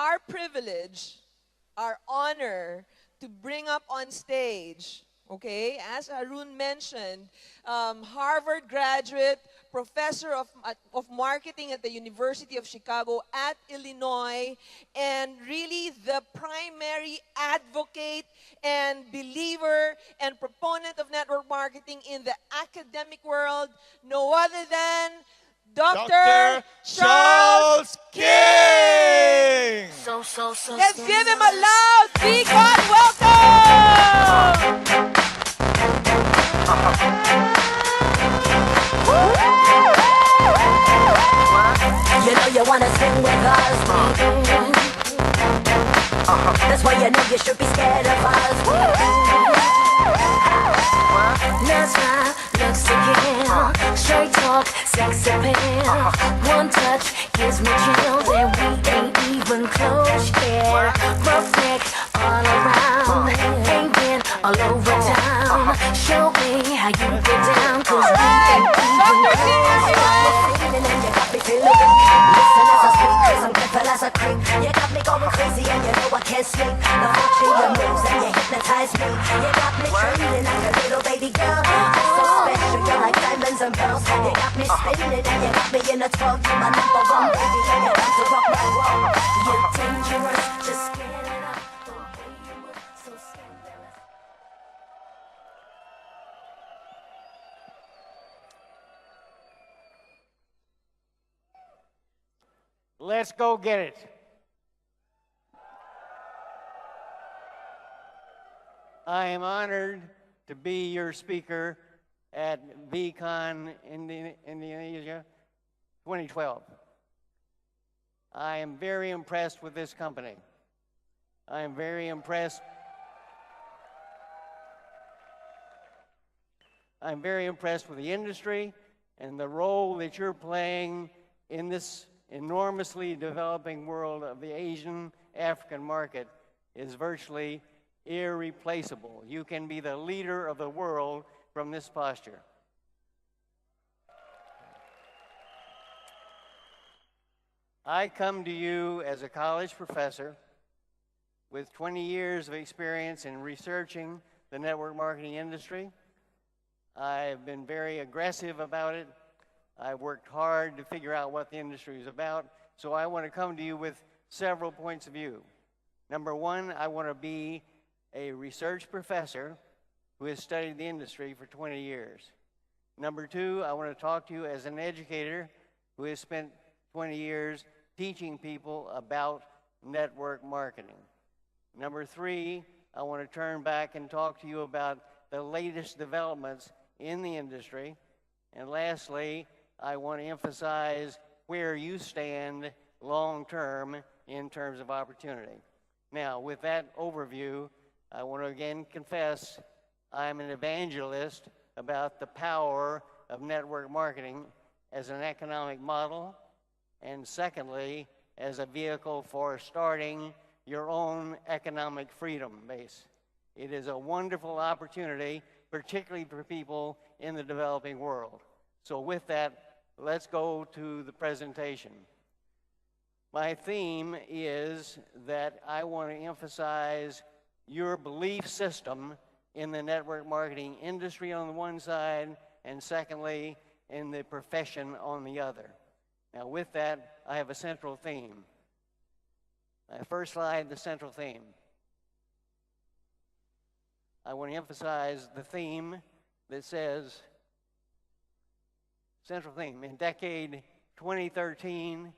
our privilege, our honor to bring up on stage, okay, as Arun mentioned, Harvard graduate, professor of marketing at the University of Chicago at Illinois, and really the primary advocate and believer and proponent of network marketing in the academic world, no other than Dr. Charles King! Let's give him a loud vcon welcome! You know you wanna sing with us. That's why you know you should be scared of us. That's right, looks to kill. Straight talk, sex appeal. One touch gives me chills, and we ain't even close yet. Rough neck all around, ain't been all over town. Show me how you get down, 'cause we ain't even close yet. And you got me feeling. Listen as I speak, 'cause I'm careful as a creep. You got me going crazy, and you know I can't sleep. The whole to your moves, and you hypnotize me. You got me dreaming like a little baby girl. You're so special, you're like diamonds and pearls. You got me spinning, and you got me in a 12. You're my number one baby, and you're about to rock my world. You're dangerous, just get it up. The way you move, so scandalous. Let's go get it. I am honored to be your speaker at vcon Indonesia 2012. I am very impressed with this company. I am very impressed. I'm very impressed with the industry and the role that you're playing in this enormously developing world of the Asian African market is virtually irreplaceable. You can be the leader of the world from this posture. I come to you as a college professor with 20 years of experience in researching the network marketing industry. I've been very aggressive about it. I've worked hard to figure out what the industry is about, so I want to come to you with several points of view. Number one, I want to be a research professor who has studied the industry for 20 years. Number two, I want to talk to you as an educator who has spent 20 years teaching people about network marketing. Number three, I want to turn back and talk to you about the latest developments in the industry. And lastly, I want to emphasize where you stand long-term in terms of opportunity. Now, with that overview, I want to again confess I'm an evangelist about the power of network marketing as an economic model, and secondly, as a vehicle for starting your own economic freedom base. It is a wonderful opportunity, particularly for people in the developing world. So with that, let's go to the presentation. My theme is that I want to emphasize your belief system in the network marketing industry on the one side, and secondly, in the profession on the other. Now with that, I have a central theme. My first slide, the central theme. I want to emphasize the theme that says, central theme, in decade 2013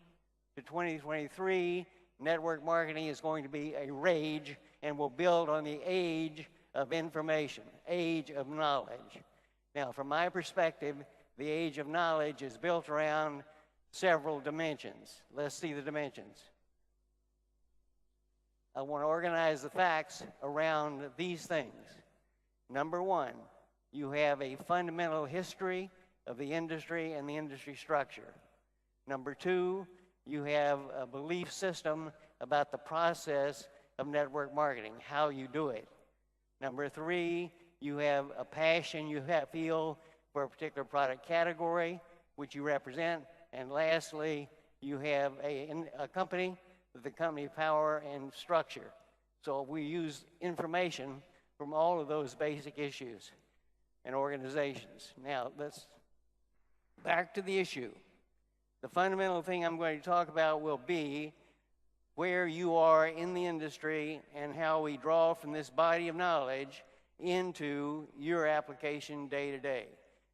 to 2023, network marketing is going to be a rage and will build on the age of information, age of knowledge. Now, from my perspective, the age of knowledge is built around several dimensions. Let's see the dimensions. I want to organize the facts around these things. Number one, you have a fundamental history of the industry and the industry structure. Number two, you have a belief system about the process of network marketing, how you do it. Number three, you have a passion you feel for a particular product category, which you represent. And lastly, you have a company the company power and structure. So we use information from all of those basic issues and organizations. Now, let's back to the issue. The fundamental thing I'm going to talk about will be where you are in the industry and how we draw from this body of knowledge into your application day to day.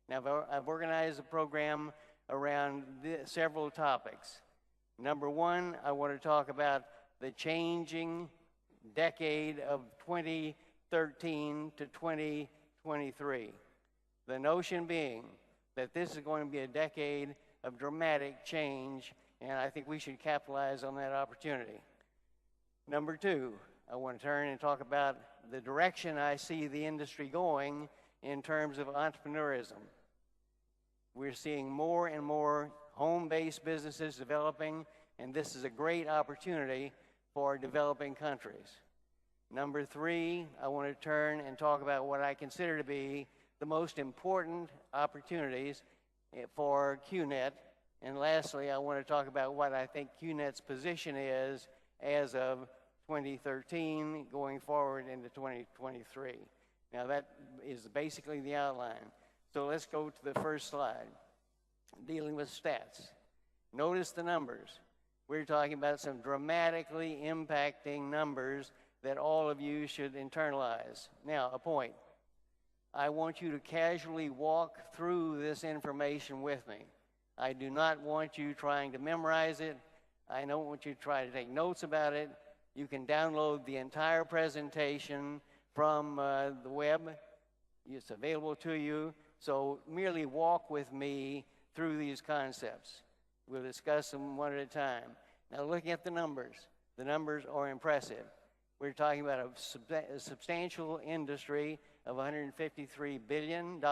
Now, I've organized a program around several topics. Number one, I want to talk about the changing decade of 2013 to 2023. The notion being that this is going to be a decade of dramatic change, and I think we should capitalize on that opportunity. Number two, I want to turn and talk about the direction I see the industry going in terms of entrepreneurism. We're seeing more and more home-based businesses developing, and this is a great opportunity for developing countries. Number three, I want to turn and talk about what I consider to be the most important opportunities for Qnet. And lastly, I want to talk about what I think Qnet's position is as of 2013 going forward into 2023. Now that is basically the outline. So let's go to the first slide, dealing with stats. Notice the numbers. We're talking about some dramatically impacting numbers that all of you should internalize. Now, a point. I want you to casually walk through this information with me. I do not want you trying to memorize it. I don't want you to try to take notes about it. You can download the entire presentation from the web. It's available to you. So merely walk with me through these concepts. We'll discuss them one at a time. Now, looking at the numbers are impressive. We're talking about a substantial industry of $153 billion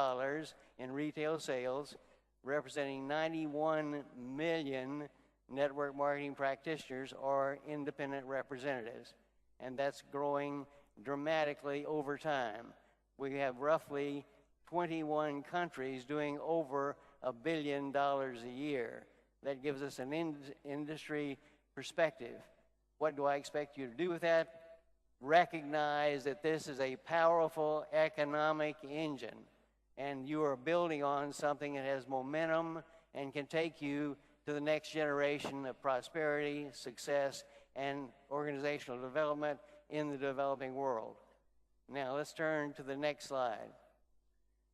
in retail sales, representing 91 million network marketing practitioners or independent representatives. And that's growing dramatically over time. We have roughly 21 countries doing over $1 billion a year. That gives us an industry perspective. What do I expect you to do with that? Recognize that this is a powerful economic engine, and you are building on something that has momentum and can take you to the next generation of prosperity, success, and organizational development in the developing world. Now, let's turn to the next slide.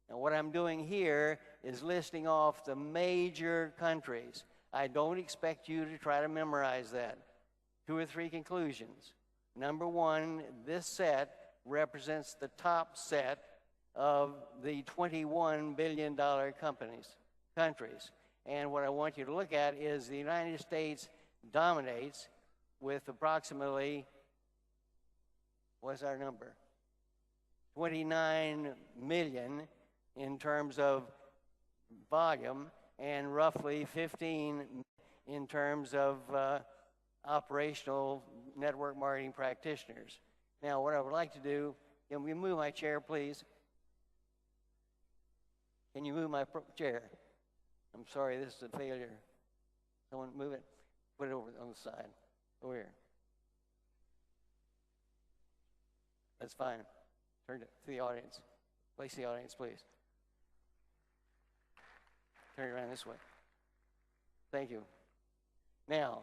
Now, what I'm doing here is listing off the major countries. I don't expect you to try to memorize that. 2 or 3 conclusions. Number one, this set represents the top set of the $21 billion countries. And what I want you to look at is the United States dominates with approximately, what's our number? 29 million in terms of volume, and roughly 15 in terms of operational network marketing practitioners. Now, what I would like to do, can we move my chair, please? Can you move my chair? I'm sorry, this is a failure. Someone move it. Put it over on the side. Over here. That's fine. Turn it to the audience. Place the audience, please. Turn it around this way. Thank you. Now,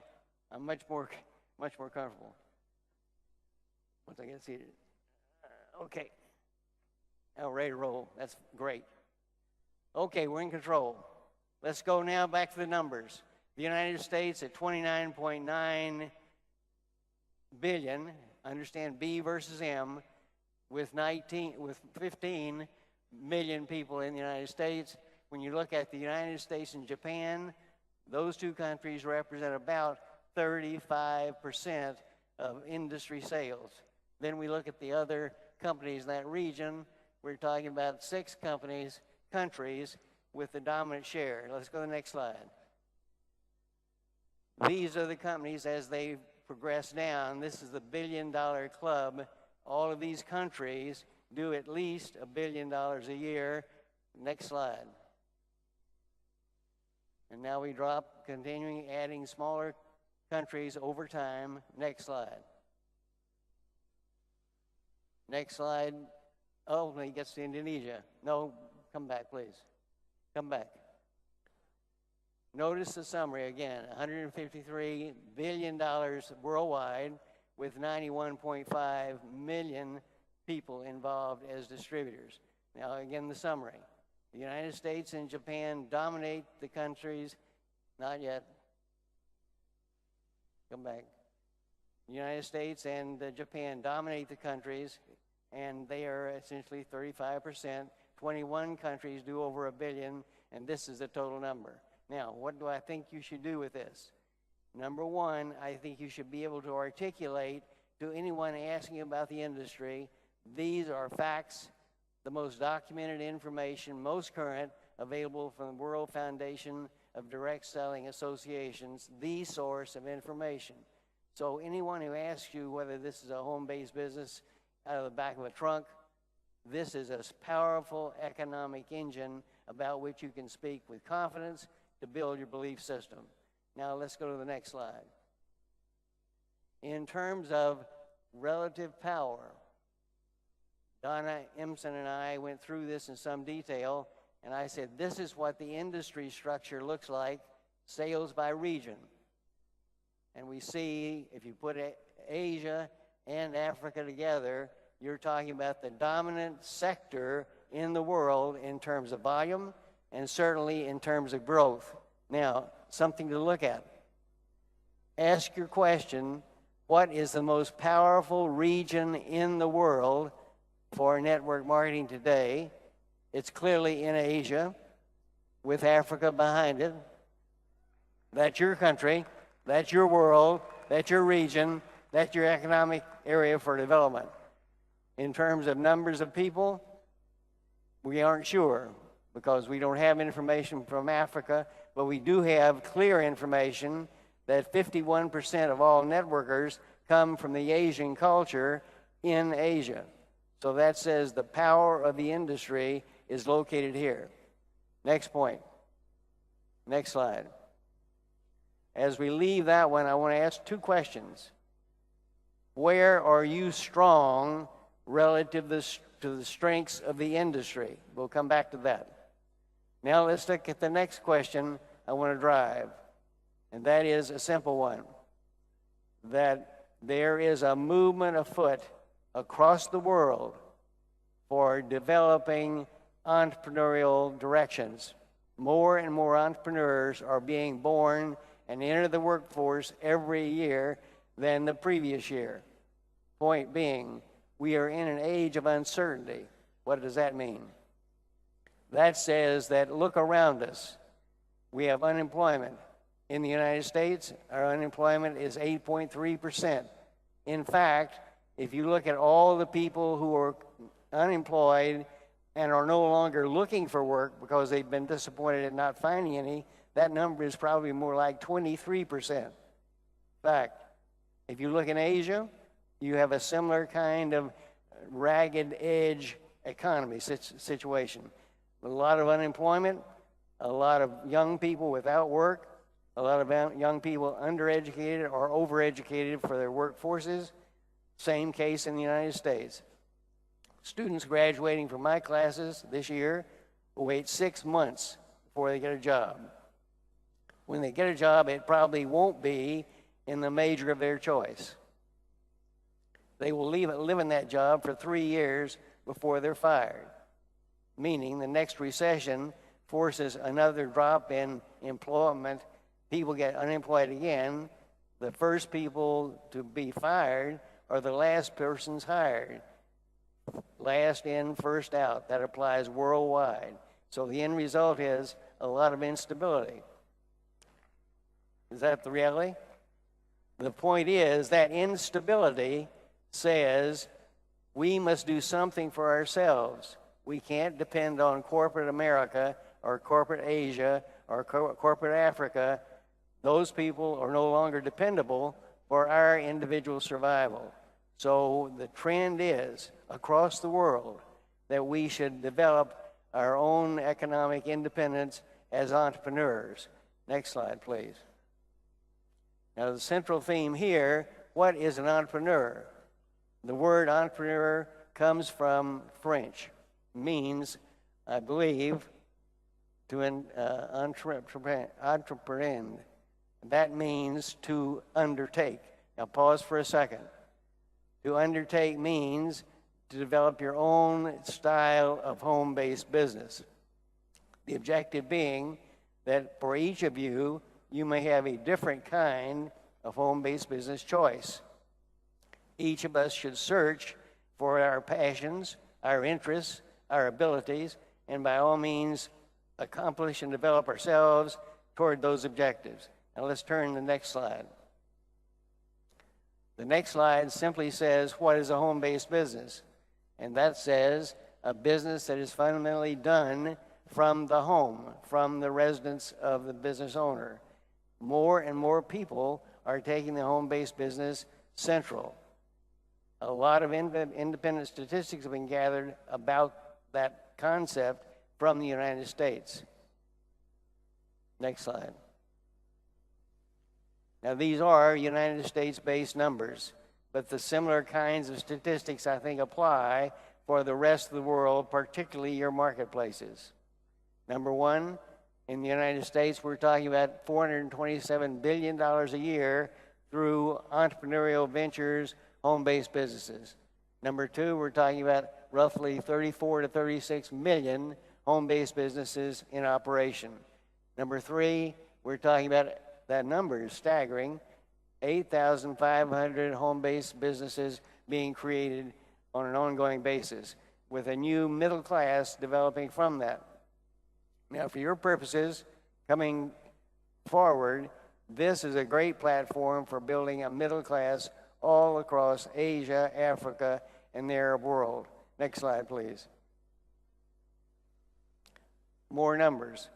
I'm much more comfortable once I get seated. Okay. Now, ready to roll. That's great. Okay, we're in control. Let's go now back to the numbers. The United States at 29.9 billion. Understand B versus M, with 15 million people in the United States. When you look at the United States and Japan, those 2 countries represent about 35% of industry sales. Then we look at the other companies in that region. We're talking about 6 countries with the dominant share. Let's go to the next slide. These are the companies as they progress down. This is the $1 billion club. All of these countries do at least $1 billion a year. Next slide. And now we drop, continuing adding smaller countries over time. Next slide. Next slide. Oh, he gets to Indonesia. No, come back, please. Come back. Notice the summary again, $153 billion worldwide with 91.5 million people involved as distributors. Now again, the summary. The United States and Japan dominate the countries, not yet. Come back. The United States and Japan dominate the countries, and they are essentially 35%. 21 countries do over $1 billion, and this is the total number. Now, what do I think you should do with this? Number one, I think you should be able to articulate to anyone asking about the industry, these are facts, the most documented information, most current, available from the World Foundation of Direct Selling Associations, the source of information. So anyone who asks you whether this is a home-based business out of the back of a trunk, this is a powerful economic engine about which you can speak with confidence to build your belief system. Now let's go to the next slide. In terms of relative power, Donna Empson and I went through this in some detail, and I said, this is what the industry structure looks like, sales by region. And we see, if you put Asia and Africa together, you're talking about the dominant sector in the world in terms of volume and certainly in terms of growth. Now, something to look at. Ask your question, what is the most powerful region in the world for network marketing today? It's clearly in Asia, with Africa behind it. That's your country, that's your world, that's your region, that's your economic area for development. In terms of numbers of people, we aren't sure because we don't have information from Africa, but we do have clear information that 51% of all networkers come from the Asian culture in Asia. So that says the power of the industry is located here. Next point. Next slide. As we leave that one, I want to ask two questions. Where are you strong relative to the strengths of the industry? We'll come back to that. Now let's look at the next question I want to drive, and that is a simple one. That there is a movement afoot across the world for developing entrepreneurial directions. More and more entrepreneurs are being born and enter the workforce every year than the previous year. Point being, we are in an age of uncertainty. What does that mean? That says that look around us. We have unemployment. In the United States, our unemployment is 8.3%. In fact, if you look at all the people who are unemployed and are no longer looking for work because they've been disappointed at not finding any, that number is probably more like 23%. In fact, if you look in Asia, you have a similar kind of ragged edge economy situation. A lot of unemployment, a lot of young people without work, a lot of young people undereducated or overeducated for their workforces. Same case in the United States. Students graduating from my classes this year will wait 6 months before they get a job. When they get a job, it probably won't be in the major of their choice. They will live in that job for 3 years before they're fired, meaning the next recession forces another drop in employment. People get unemployed again. The first people to be fired are the last persons hired. Last in, first out. That applies worldwide. So the end result is a lot of instability. Is that the reality? The point is that instability says we must do something for ourselves. We can't depend on corporate America or corporate Asia or corporate Africa. Those people are no longer dependable for our individual survival. So the trend is across the world that we should develop our own economic independence as entrepreneurs. Next slide, please. Now, the central theme here, what is an entrepreneur? The word entrepreneur comes from French, means, I believe, to entreprendre. That means to undertake. Now pause for a second. To undertake means to develop your own style of home-based business. The objective being that for each of you, you may have a different kind of home-based business choice. Each of us should search for our passions, our interests, our abilities, and by all means accomplish and develop ourselves toward those objectives. Now let's turn to the next slide. The next slide simply says, what is a home-based business? And that says a business that is fundamentally done from the home, from the residence of the business owner. More and more people are taking the home-based business central. A lot of independent statistics have been gathered about that concept from the United States. Next slide. Now, these are United States-based numbers, but the similar kinds of statistics, I think, apply for the rest of the world, particularly your marketplaces. Number one, in the United States, we're talking about $427 billion a year through entrepreneurial ventures, home-based businesses. Number two, we're talking about roughly 34 to 36 million home-based businesses in operation. Number three, we're talking about, that number is staggering, 8,500 home-based businesses being created on an ongoing basis, with a new middle class developing from that. Now, for your purposes, coming forward, this is a great platform for building a middle class all across Asia, Africa, and the Arab world. Next slide, please. More numbers.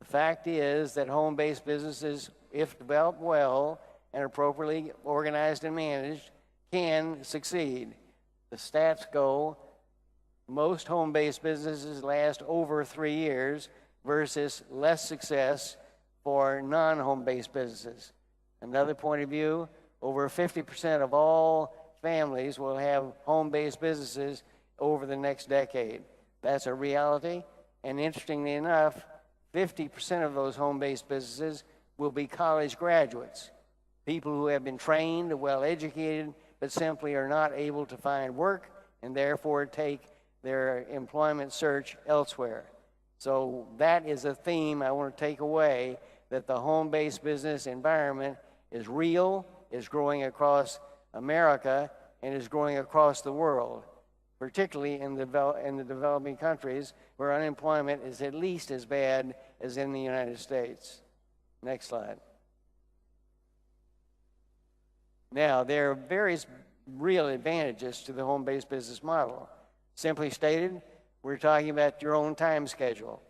The fact is that home-based businesses, if developed well and appropriately organized and managed, can succeed. The stats go, most home-based businesses last over 3 years versus less success for non-home-based businesses. Another point of view, over 50% of all families will have home-based businesses over the next decade. That's a reality, and interestingly enough, 50% of those home-based businesses will be college graduates, people who have been trained, well-educated, but simply are not able to find work and therefore take their employment search elsewhere. So that is a theme I want to take away, that the home-based business environment is real, is growing across America, and is growing across the world, particularly in the developing countries where unemployment is at least as bad as in the United States. Next slide. Now, there are various real advantages to the home-based business model. Simply stated, we're talking about your own time schedule.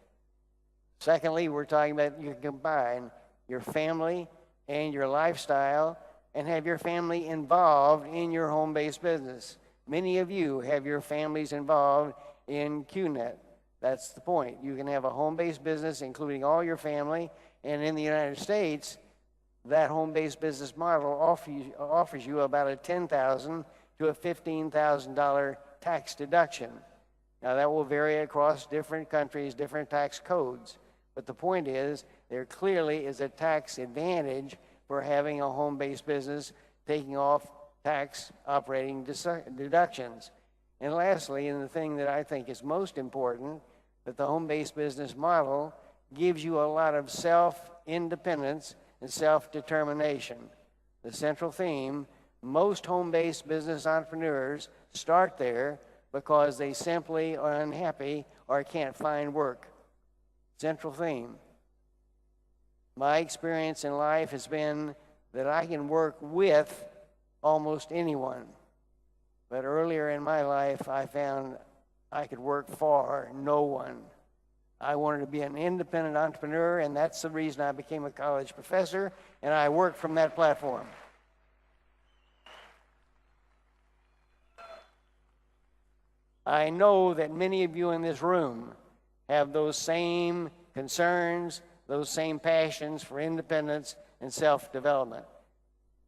Secondly, we're talking about you can combine your family and your lifestyle and have your family involved in your home-based business. Many of you have your families involved in Qnet. That's the point. You can have a home-based business including all your family, and in the United States, that home-based business model offers you about a $10,000 to a $15,000 tax deduction. Now, that will vary across different countries, different tax codes. But the point is, there clearly is a tax advantage for having a home-based business taking off tax operating deductions. And lastly, and the thing that I think is most important, that the home-based business model gives you a lot of self-independence and self-determination. The central theme, most home-based business entrepreneurs start there because they simply are unhappy or can't find work. Central theme. My experience in life has been that I can work with almost anyone. But earlier in my life, I found I could work for no one. I wanted to be an independent entrepreneur, and that's the reason I became a college professor, and I worked from that platform. I know that many of you in this room have those same concerns, those same passions for independence and self-development.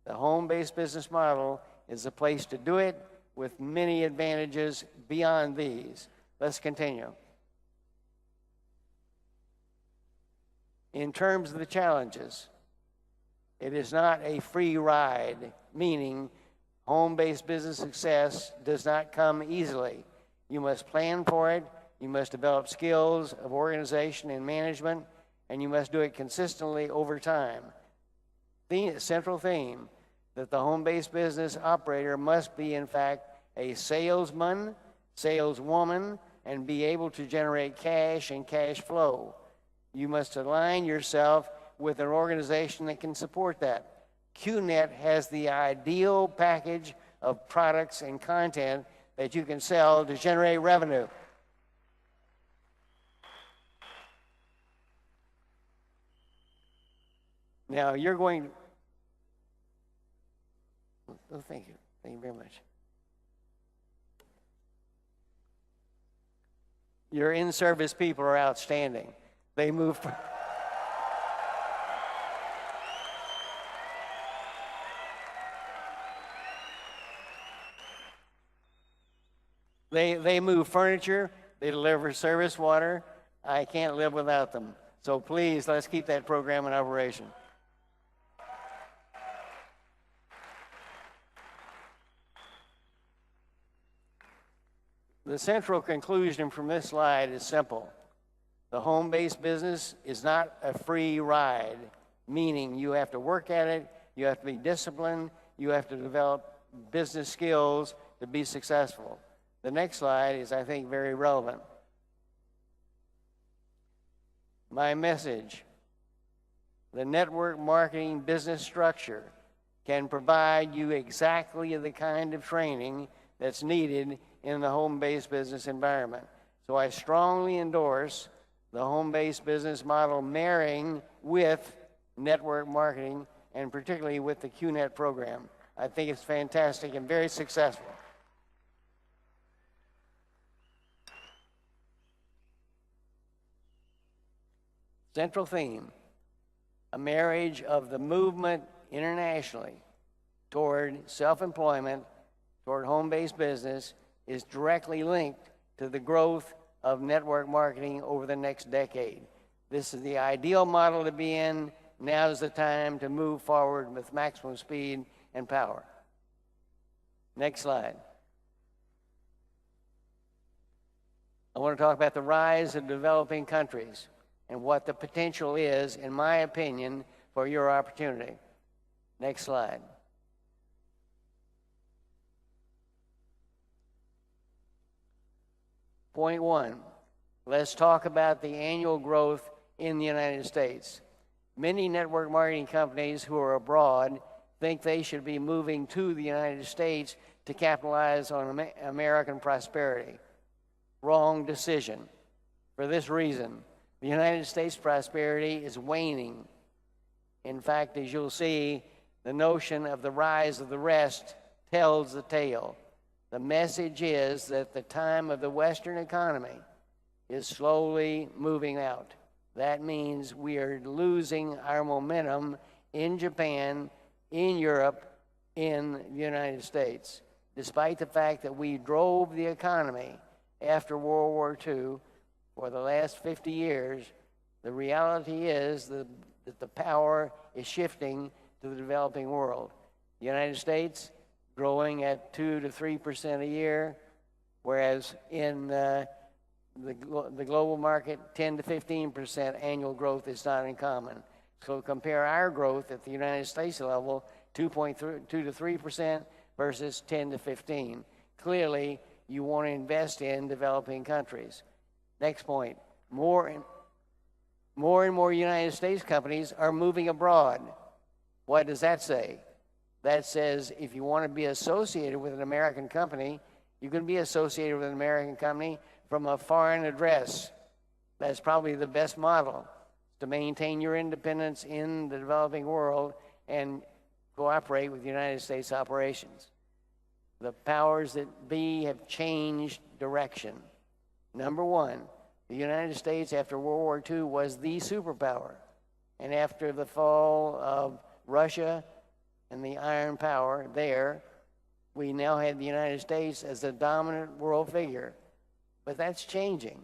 The home-based business model is the place to do it with many advantages beyond these. Let's continue. In terms of the challenges, it is not a free ride, meaning home-based business success does not come easily. You must plan for it, you must develop skills of organization and management, and you must do it consistently over time. The central theme that the home-based business operator must be, in fact, a salesman, saleswoman, and be able to generate cash and cash flow. You must align yourself with an organization that can support that. Qnet has the ideal package of products and content that you can sell to generate revenue. Now you're going, oh, thank you very much. Your in-service people are outstanding. They move. They move furniture, they deliver service water. I can't live without them. So please, let's keep that program in operation. The central conclusion from this slide is simple. The home-based business is not a free ride, meaning you have to work at it, you have to be disciplined, you have to develop business skills to be successful. The next slide is, I think, very relevant. My message: the network marketing business structure can provide you exactly the kind of training that's needed in the home-based business environment. So I strongly endorse the home-based business model marrying with network marketing, and particularly with the Qnet program. I think it's fantastic and very successful. Central theme: a marriage of the movement internationally toward self-employment, toward home-based business, is directly linked to the growth of network marketing over the next decade. This is the ideal model to be in. Now is the time to move forward with maximum speed and power. Next slide. I want to talk about the rise of developing countries and what the potential is, in my opinion, for your opportunity. Next slide. Point one, let's talk about the annual growth in the United States. Many network marketing companies who are abroad think they should be moving to the United States to capitalize on American prosperity. Wrong decision. For this reason, the United States prosperity is waning. In fact, as you'll see, the notion of the rise of the rest tells the tale. The message is that the time of the Western economy is slowly moving out. That means we are losing our momentum in Japan, in Europe, in the United States. Despite the fact that we drove the economy after World War II for the last 50 years, the reality is that the power is shifting to the developing world. The United States growing at 2 to 3% a year, whereas in the global market, 10 to 15% annual growth is not uncommon. So compare our growth at the United States level, 2.2 to 3% versus 10 to 15. Clearly, you want to invest in developing countries. Next point, more and more United States companies are moving abroad. What does that say? That says if you want to be associated with an American company, you can be associated with an American company from a foreign address. That's probably the best model to maintain your independence in the developing world and cooperate with United States operations. The powers that be have changed direction. Number one, the United States after World War II was the superpower. And after the fall of Russia, and the iron power there, we now have the United States as the dominant world figure. But that's changing.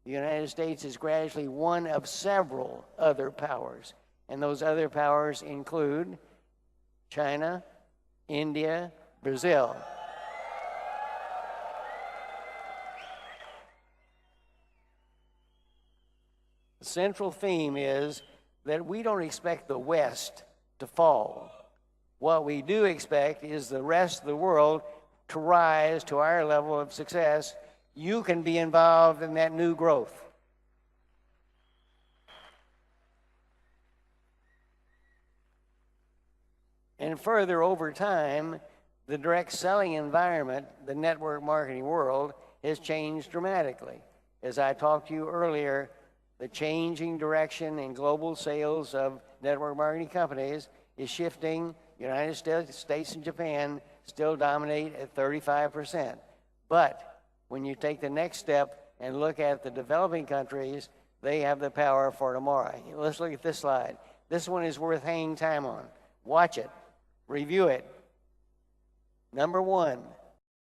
The United States is gradually one of several other powers, and those other powers include China, India, Brazil. The central theme is that we don't expect the West to fall. What we do expect is the rest of the world to rise to our level of success. You can be involved in that new growth. And further, over time, the direct selling environment, the network marketing world, has changed dramatically. As I talked to you earlier, the changing direction in global sales of network marketing companies is shifting. United States and Japan still dominate at 35%. But when you take the next step and look at the developing countries, they have the power for tomorrow. Let's look at this slide. This one is worth hanging time on. Watch it. Review it. Number one,